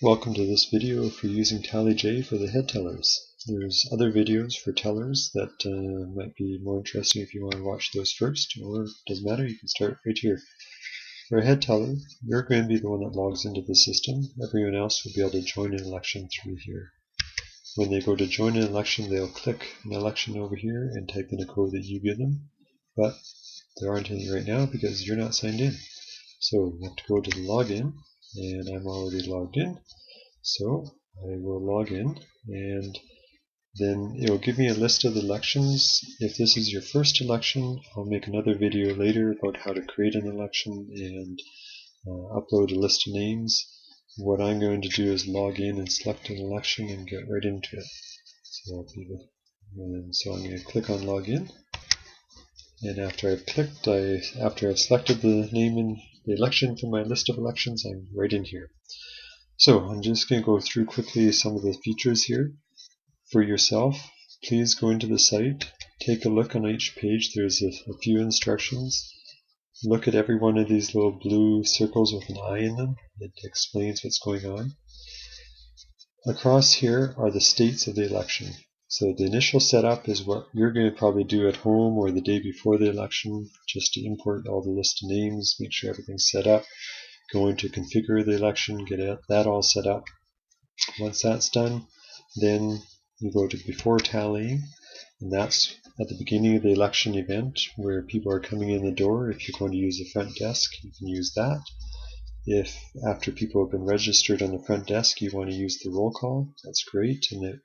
Welcome to this video for using TallyJ for the head tellers. There's other videos for tellers that might be more interesting if you want to watch those first, or it doesn't matter, you can start right here. For a head teller, you're going to be the one that logs into the system. Everyone else will be able to join an election through here. When they go to join an election, they'll click an election over here and type in a code that you give them, but there aren't any right now because you're not signed in. So you have to go to the login, and I'm already logged in. So I will log in, and then it will give me a list of elections. If this is your first election, I'll make another video later about how to create an election and upload a list of names. What I'm going to do is log in and select an election and get right into it. So I'm going to click on login, and after I've selected the name in the election from my list of elections, I'm right in here. So I'm just going to go through quickly some of the features here. For yourself, please go into the site, take a look on each page. There's a few instructions. Look at every one of these little blue circles with an eye in them. It explains what's going on. Across here are the states of the election. So the initial setup is what you're going to probably do at home or the day before the election, just to import all the list of names, make sure everything's set up. Go into configure the election, get that all set up. Once that's done, then you go to before tallying, and that's at the beginning of the election event where people are coming in the door. If you're going to use the front desk, you can use that. If after people have been registered on the front desk you want to use the roll call, that's great, and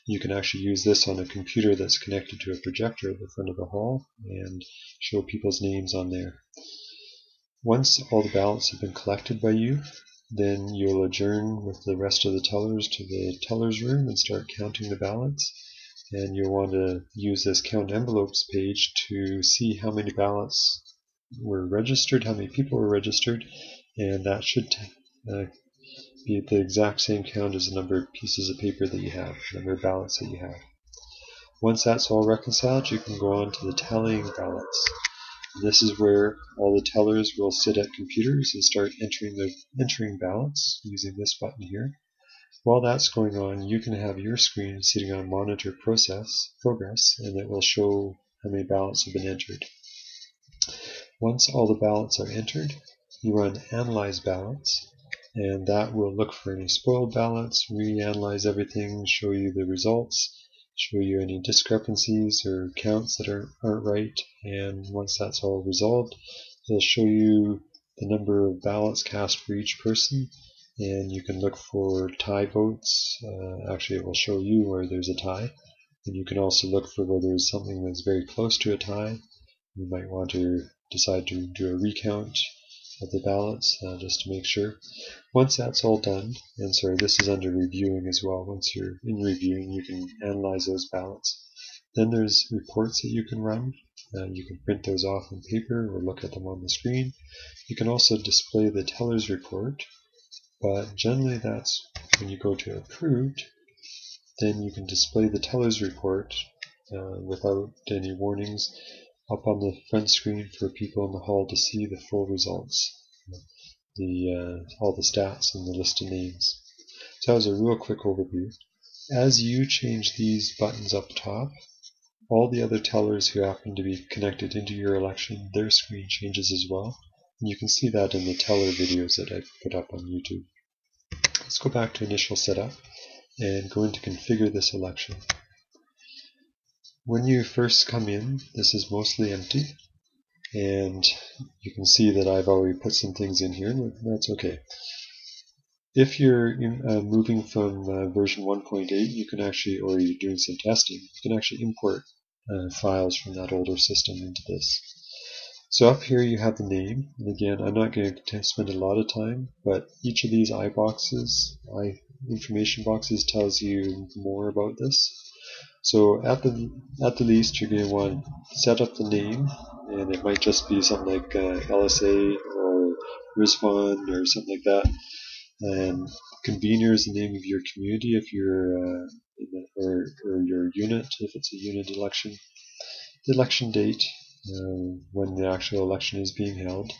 you can actually use this on a computer that's connected to a projector at the front of the hall and show people's names on there. Once all the ballots have been collected by you, then you'll adjourn with the rest of the tellers to the tellers room and start counting the ballots. And you'll want to use this count envelopes page to see how many ballots were registered, how many people were registered, and that should be the exact same count as the number of pieces of paper that you have, the number of ballots that you have. Once that's all reconciled, you can go on to the tallying ballots. This is where all the tellers will sit at computers and start entering ballots using this button here. While that's going on, you can have your screen sitting on monitor progress, and it will show how many ballots have been entered. Once all the ballots are entered, you run analyze ballots, and that will look for any spoiled ballots, reanalyze everything, show you the results, show you any discrepancies or counts that aren't right, and once that's all resolved, it'll show you the number of ballots cast for each person, and you can look for tie votes. Actually, it will show you where there's a tie, and you can also look for where there's something that's very close to a tie. You might want to decide to do a recount of the ballots just to make sure. Once that's all done, and sorry, this is under reviewing as well. Once you're in reviewing, you can analyze those ballots. Then there's reports that you can run. You can print those off on paper or look at them on the screen. You can also display the teller's report, but generally that's when you go to approved, then you can display the teller's report without any warnings up on the front screen for people in the hall to see the full results, all the stats and the list of names. So that was a real quick overview. As you change these buttons up top, all the other tellers who happen to be connected into your election, their screen changes as well. And you can see that in the teller videos that I've put up on YouTube. Let's go back to initial setup and go into configure this election. When you first come in, this is mostly empty, and you can see that I've already put some things in here, and that's okay. If you're moving from version 1.8, you can actually, or you're doing some testing, you can actually import files from that older system into this. So up here you have the name, and again, I'm not going to spend a lot of time, but each of these information boxes tells you more about this. So at the least, you're going to want to set up the name, and it might just be something like LSA or Rizwan or something like that. And convener is the name of your community if you're or your unit if it's a unit election. The election date, when the actual election is being held.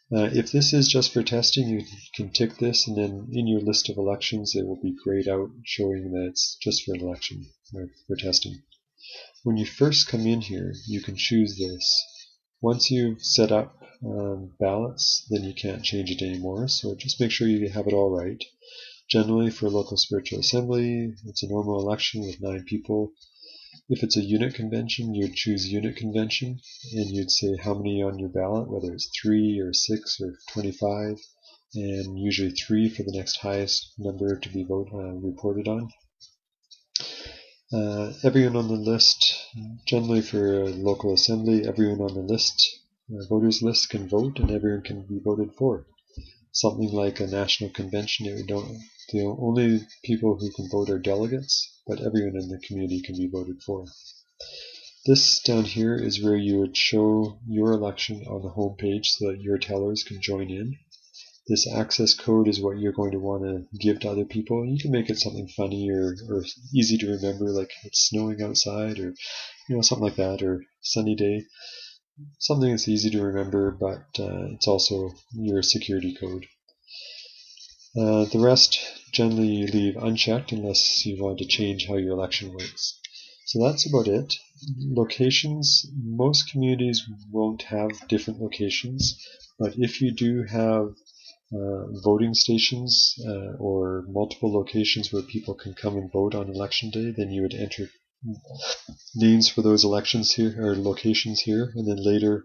If this is just for testing, you can tick this, and then in your list of elections it will be grayed out, showing that it's just for an election or for testing. When you first come in here, you can choose this. Once you've set up ballots, then you can't change it anymore, so just make sure you have it all right. Generally, for a local spiritual assembly, it's a normal election with 9 people. If it's a unit convention, you'd choose unit convention, and you'd say how many on your ballot, whether it's 3 or 6 or 25, and usually 3 for the next highest number to be reported on. Everyone on the list, generally for a local assembly, everyone on the list, voters list, can vote, and everyone can be voted for. Something like a national convention, the only people who can vote are delegates, but everyone in the community can be voted for. This down here is where you would show your election on the home page so that your tellers can join in. This access code is what you're going to want to give to other people. You can make it something funny or easy to remember, like it's snowing outside, or something like that, or sunny day. Something that's easy to remember, but it's also your security code. The rest generally you leave unchecked unless you want to change how your election works. So that's about it. Locations, most communities won't have different locations, but if you do have voting stations or multiple locations where people can come and vote on election day, then you would enter names for those elections here or locations here, and then later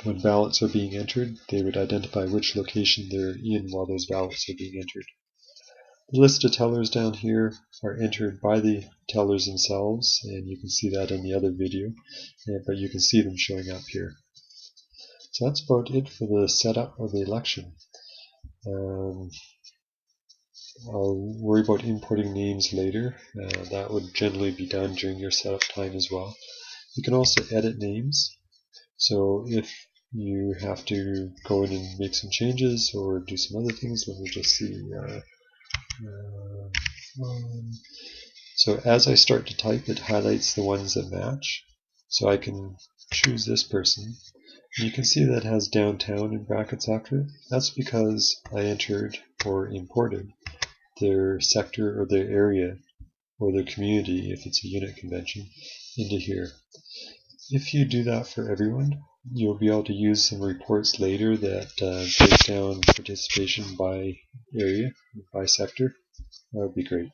when ballots are being entered, they would identify which location they're in while those ballots are being entered. The list of tellers down here are entered by the tellers themselves, and you can see that in the other video, but you can see them showing up here. So that's about it for the setup of the election. I'll worry about importing names later. That would generally be done during your setup time as well. You can also edit names. So if you have to go in and make some changes or do some other things, let me just see. So as I start to type, it highlights the ones that match. So I can choose this person. You can see that it has downtown in brackets after it. That's because I entered or imported their sector or their area or their community, if it's a unit convention, into here. If you do that for everyone, you'll be able to use some reports later that break down participation by area, by sector. That would be great.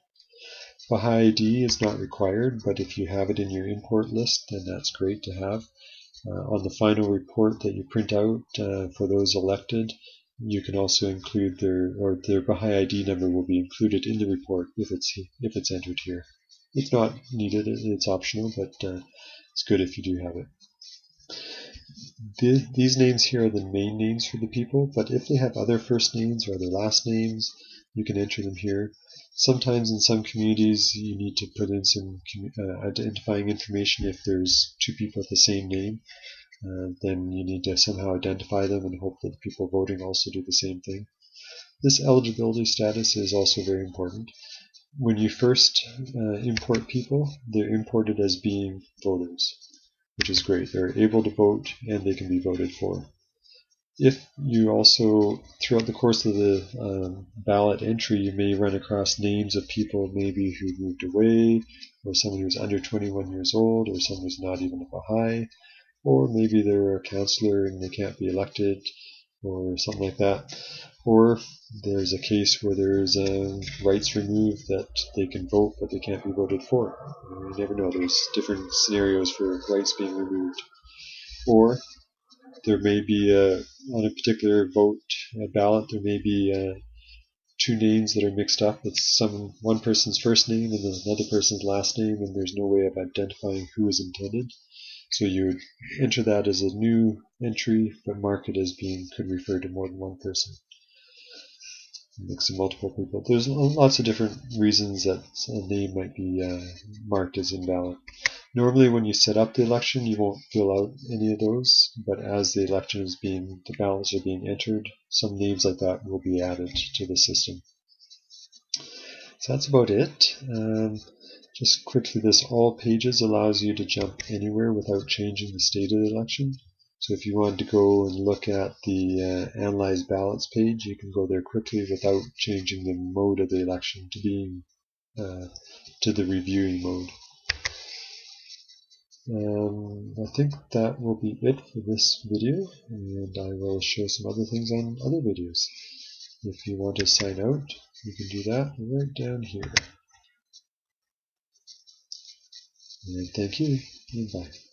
Baha'i ID is not required, but if you have it in your import list, then that's great to have. On the final report that you print out for those elected, you can also include their Baha'i ID number will be included in the report if it's entered here. It's not needed; it's optional, but it's good if you do have it. These names here are the main names for the people, but if they have other first names or other last names, you can enter them here. Sometimes in some communities you need to put in some identifying information if there's 2 people with the same name. Then you need to somehow identify them and hope that the people voting also do the same thing. This eligibility status is also very important. When you first import people, they're imported as being voters, which is great. They're able to vote and they can be voted for. If you also, throughout the course of the ballot entry, you may run across names of people maybe who moved away, or someone who's under 21 years old, or someone who's not even a Baha'i, or maybe they're a counselor and they can't be elected, or something like that. Or there's a case where there's rights removed that they can vote but they can't be voted for. You never know, there's different scenarios for rights being removed. Or there may be, on a particular ballot, there may be 2 names that are mixed up. It's one person's first name and then another person's last name, and there's no way of identifying who is intended. So you would enter that as a new entry, but mark it as could refer to more than one person. Mix of multiple people. There's lots of different reasons that a name might be marked as invalid. Normally when you set up the election, you won't fill out any of those, but as the ballots are being entered, some names like that will be added to the system. So that's about it. Just quickly, this all pages allows you to jump anywhere without changing the state of the election. So if you want to go and look at the Analyze Ballots page, you can go there quickly without changing the mode of the election to being to the reviewing mode. I think that will be it for this video, and I will show some other things on other videos. If you want to sign out, you can do that right down here. And thank you, and bye.